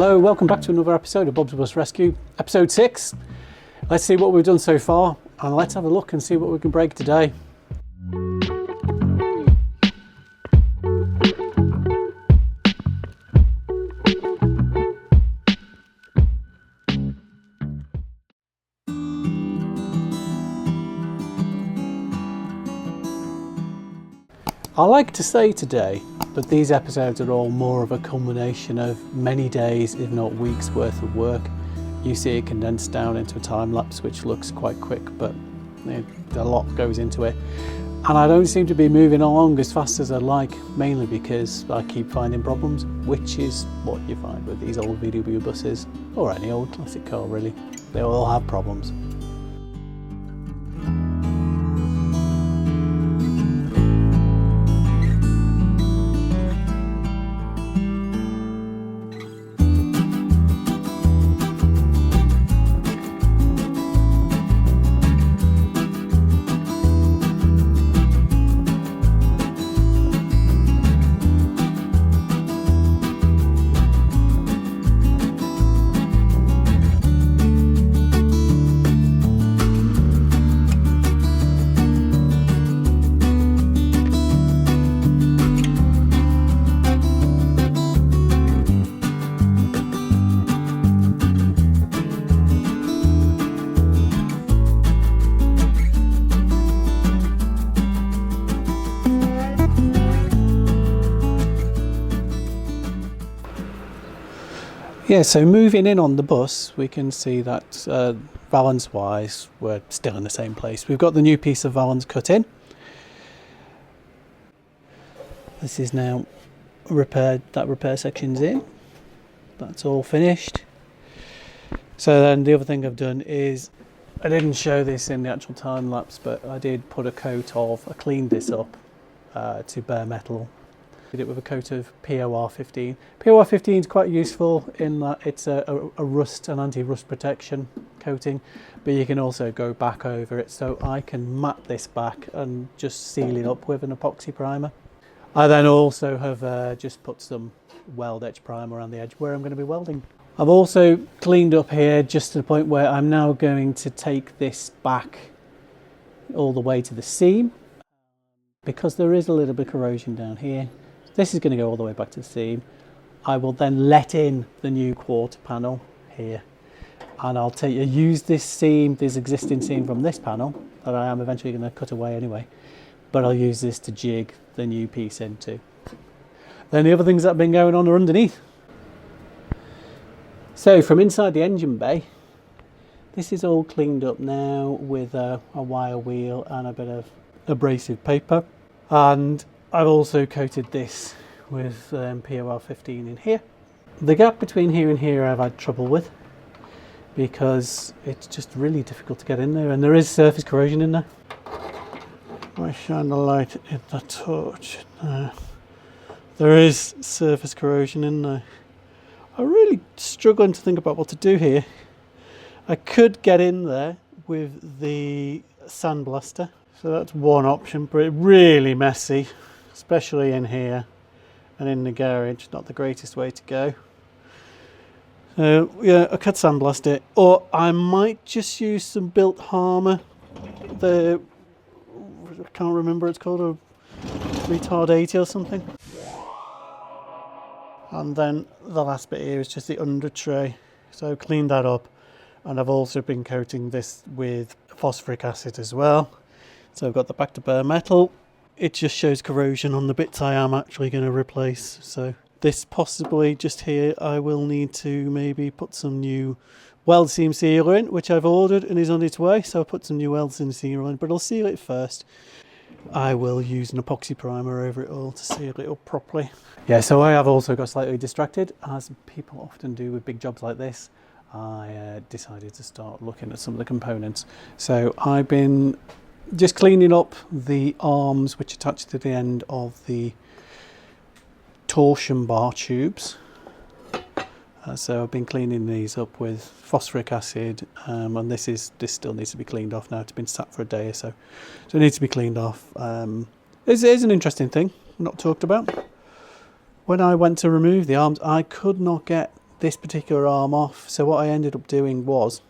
Hello, welcome back to another episode of Bob's Bus Rescue, episode 6. Let's see what we've done so far and let's have a look and see what we can break today. I like to say today, but these episodes are all more of a culmination of many days, if not weeks worth of work. You see it condensed down into a time lapse which looks quite quick, but a lot goes into it. And I don't seem to be moving along as fast as I'd like, mainly because I keep finding problems, which is what you find with these old VW buses, or any old classic car really. They all have problems. Yeah, so moving in on the bus, we can see that valance wise, we're still in the same place. We've got the new piece of valance cut in. This is now repaired, that repair section's in. That's all finished. So then the other thing I've done is, I didn't show this in the actual time lapse, but I did put a coat of, I cleaned this up to bare metal. Did it with a coat of POR15. POR15 is quite useful in that it's an anti-rust protection coating, but you can also go back over it. So I can mat this back and just seal it up with an epoxy primer. I then also have just put some weld edge primer around the edge where I'm going to be welding. I've also cleaned up here just to the point where I'm now going to take this back all the way to the seam, because there is a little bit of corrosion down here. This is going to go all the way back to the seam. I will then let in the new quarter panel here, and I'll use this seam, this existing seam from this panel that I am eventually going to cut away anyway, but I'll use this to jig the new piece into. Then the other things that have been going on are underneath. So from inside the engine bay, this is all cleaned up now with a wire wheel and a bit of abrasive paper, and I've also coated this with POR15 in here. The gap between here and here I've had trouble with because it's just really difficult to get in there, and there is surface corrosion in there. I shine the light in the torch. There is surface corrosion in there. I'm really struggling to think about what to do here. I could get in there with the sandblaster, so that's one option, but it's really messy, especially in here and in the garage. Not the greatest way to go. So yeah, I could sandblast it, or I might just use some Bilthammer. I can't remember what it's called, a Retard 80 or something. And then the last bit here is just the under tray. So clean that up, and I've also been coating this with phosphoric acid as well. So I've got the back to bare metal. It just shows corrosion on the bits I am actually going to replace. So this possibly just here, I will need to maybe put some new weld seam sealer in, which I've ordered and is on its way. So I'll put some new weld seam sealer in, but I'll seal it first. I will use an epoxy primer over it all to seal it up properly. Yeah, so I have also got slightly distracted, as people often do with big jobs like this. I decided to start looking at some of the components. So I've been just cleaning up the arms which attach to the end of the torsion bar tubes. So I've been cleaning these up with phosphoric acid, and this still needs to be cleaned off now. It's been sat for a day or so, so it needs to be cleaned off. It is an interesting thing not talked about. When I went to remove the arms, I could not get this particular arm off. So what I ended up doing was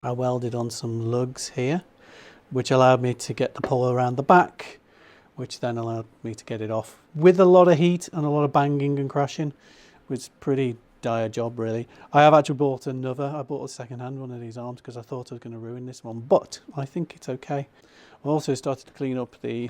I welded on some lugs here, which allowed me to get the pull around the back, which then allowed me to get it off with a lot of heat and a lot of banging and crashing. It was pretty dire job, really. I have actually bought another. I bought a second-hand one of these arms because I thought I was going to ruin this one, but I think it's okay. I also started to clean up the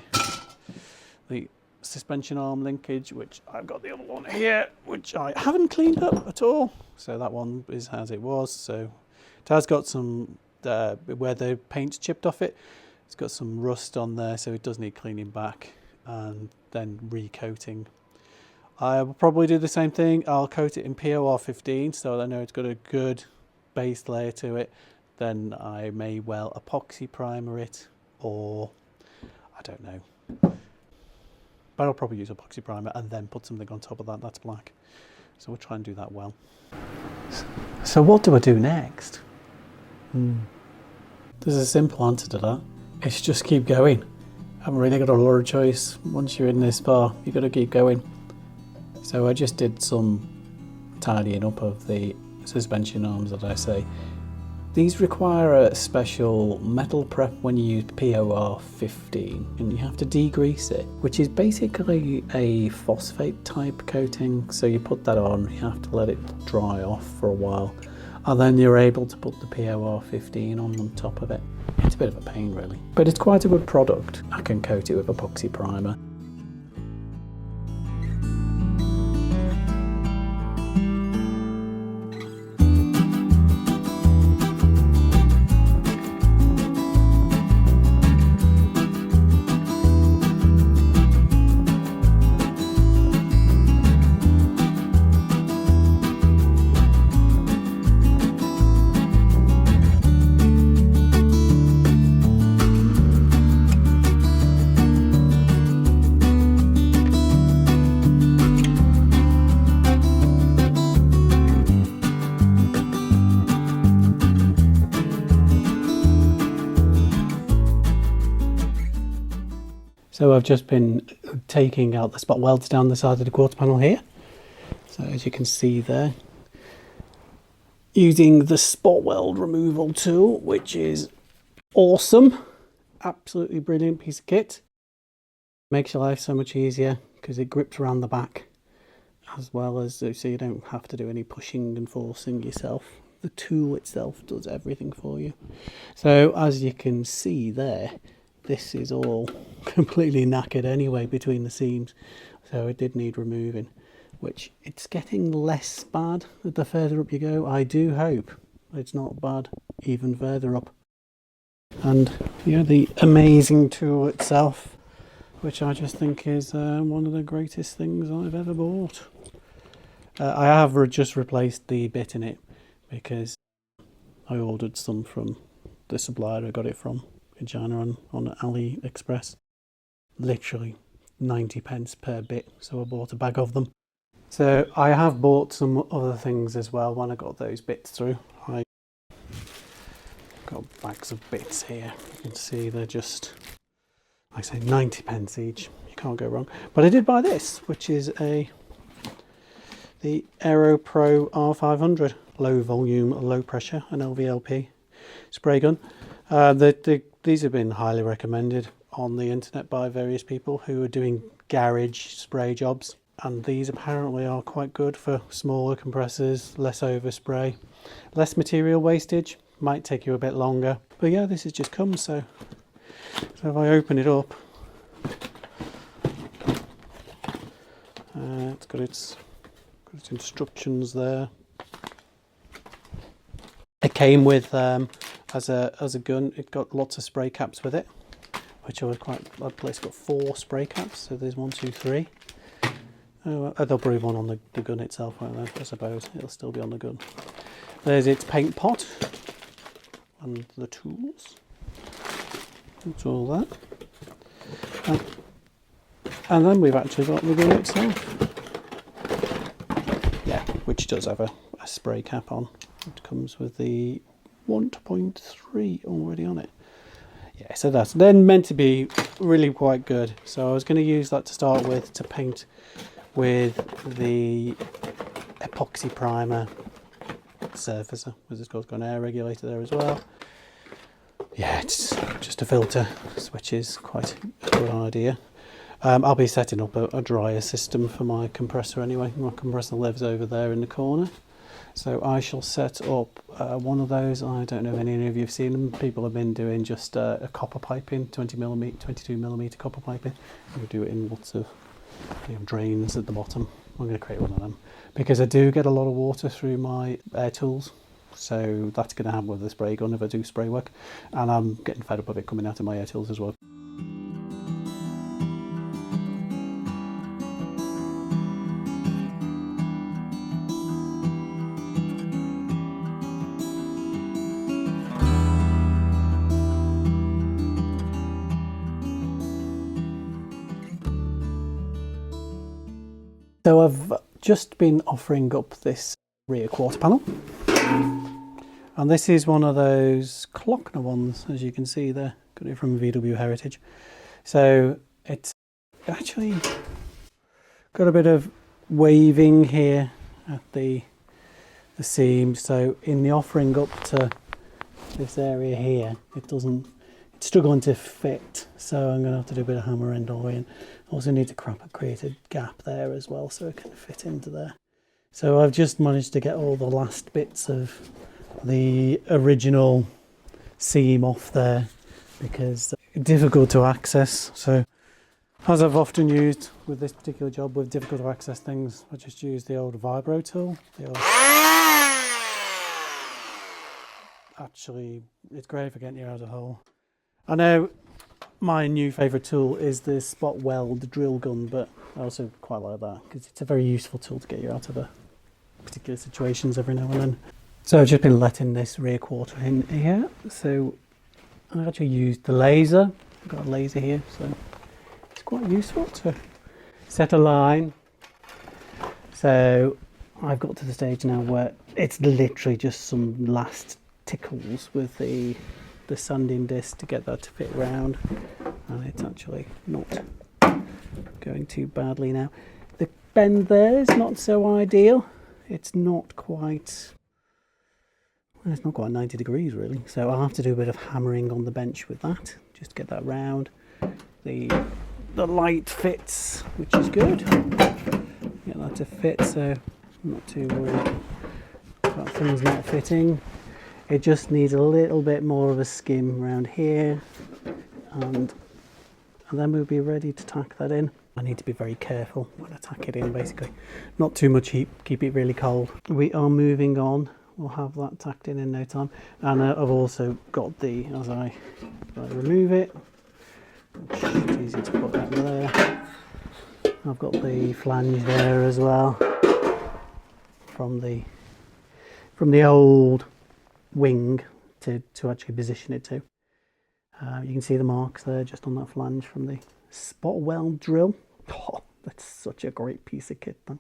suspension arm linkage, which I've got the other one here, which I haven't cleaned up at all. So that one is as it was. So it has got some where the paint's chipped off it. It's got some rust on there, so it does need cleaning back and then recoating. I will probably do the same thing. I'll coat it in POR 15 so I know it's got a good base layer to it. Then I may well epoxy primer it, or I don't know. But I'll probably use epoxy primer and then put something on top of that that's black. So we'll try and do that well. So what do I do next? There's a simple answer to that. It's just keep going. I haven't really got a lot of choice. Once you're in this far, you've got to keep going. So I just did some tidying up of the suspension arms, as I say. These require a special metal prep when you use POR 15, and you have to degrease it, which is basically a phosphate type coating. So you put that on, you have to let it dry off for a while, and then you're able to put the POR 15 on top of it. It's a bit of a pain, really, but it's quite a good product. I can coat it with epoxy primer. So I've just been taking out the spot welds down the side of the quarter panel here. So as you can see there, using the spot weld removal tool, which is awesome. Absolutely brilliant piece of kit. Makes your life so much easier because it grips around the back, as well as so you don't have to do any pushing and forcing yourself. The tool itself does everything for you. So as you can see there, this is all completely knackered anyway between the seams, so it did need removing, which it's getting less bad the further up you go. I do hope it's not bad even further up. And yeah, the amazing tool itself, which I just think is one of the greatest things I've ever bought. I have just replaced the bit in it because I ordered some from the supplier I got it from in China on AliExpress. Literally 90 pence per bit, so I bought a bag of them. So I have bought some other things as well when I got those bits through. I got bags of bits here. You can see they're just, like I say, 90 pence each. You can't go wrong. But I did buy this, which is the Aero Pro R500 low volume, low pressure, an LVLP spray gun. These have been highly recommended on the internet by various people who are doing garage spray jobs, and these apparently are quite good for smaller compressors, less overspray, less material wastage, might take you a bit longer, but yeah, this has just come. So if I open it up, it's got its instructions there. It came with as a gun. It got lots of spray caps with it, which I was quite. It's got 4 spray caps, so there's 1, 2, 3. There'll probably be one on the gun itself, won't there? I suppose it'll still be on the gun. There's its paint pot and the tools. That's all that. And then we've actually got the gun itself. Yeah, which does have a spray cap on. It comes with the 1.3 already on it. Yeah, so that's then meant to be really quite good. So I was going to use that to start with to paint with the epoxy primer surfacer, as it's called. It's got an air regulator there as well. Yeah, it's just a filter, which is quite a good idea. I'll be setting up a dryer system for my compressor anyway. My compressor lives over there in the corner. So I shall set up one of those. I don't know if any of you have seen them. People have been doing just a copper piping, 22mm copper piping. We do it in lots of drains at the bottom. I'm going to create one of them because I do get a lot of water through my air tools. So that's going to happen with the spray gun if I do spray work. And I'm getting fed up of it coming out of my air tools as well. So I've just been offering up this rear quarter panel, and this is one of those Kloeckner ones, as you can see there. Got it from VW Heritage. So it's actually got a bit of waving here at the seam. So in the offering up to this area here, it's struggling to fit. So I'm going to have to do a bit of hammer end alloying. Also need to create a gap there as well so it can fit into there. So I've just managed to get all the last bits of the original seam off there because it's difficult to access. So as I've often used with this particular job with difficult to access things, I just use the old vibro tool. Actually, it's great for getting you out of the hole. I know my new favourite tool is the spot weld drill gun, but I also quite like that because it's a very useful tool to get you out of particular situations every now and then. So I've just been letting this rear quarter in here. So I actually used the laser. I've got a laser here, so it's quite useful to set a line. So I've got to the stage now where it's literally just some last tickles with the sanding disc to get that to fit round, and it's actually not going too badly now. The bend there is not so ideal. It's not quite 90 degrees really, so I'll have to do a bit of hammering on the bench with that just to get that round. The light fits, which is good. Get that to fit, so I'm not too worried about things not fitting. It just needs a little bit more of a skim around here, and then we'll be ready to tack that in. I need to be very careful when I tack it in, basically. Not too much heat, keep it really cold. We are moving on. We'll have that tacked in no time. And I've also got as I remove it, which is easy to put that there. I've got the flange there as well from the old wing to actually position it to. You can see the marks there just on that flange from the spot weld drill. Oh, that's such a great piece of kit though.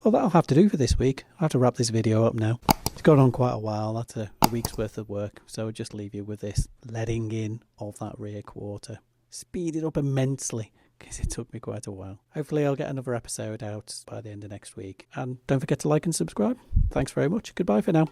Well, that'll have to do for this week. I have to wrap this video up now. It's gone on quite a while. That's a week's worth of work. So I'll just leave you with this letting in of that rear quarter. Speed it up immensely because it took me quite a while. Hopefully I'll get another episode out by the end of next week. And don't forget to like and subscribe. Thanks very much. Goodbye for now.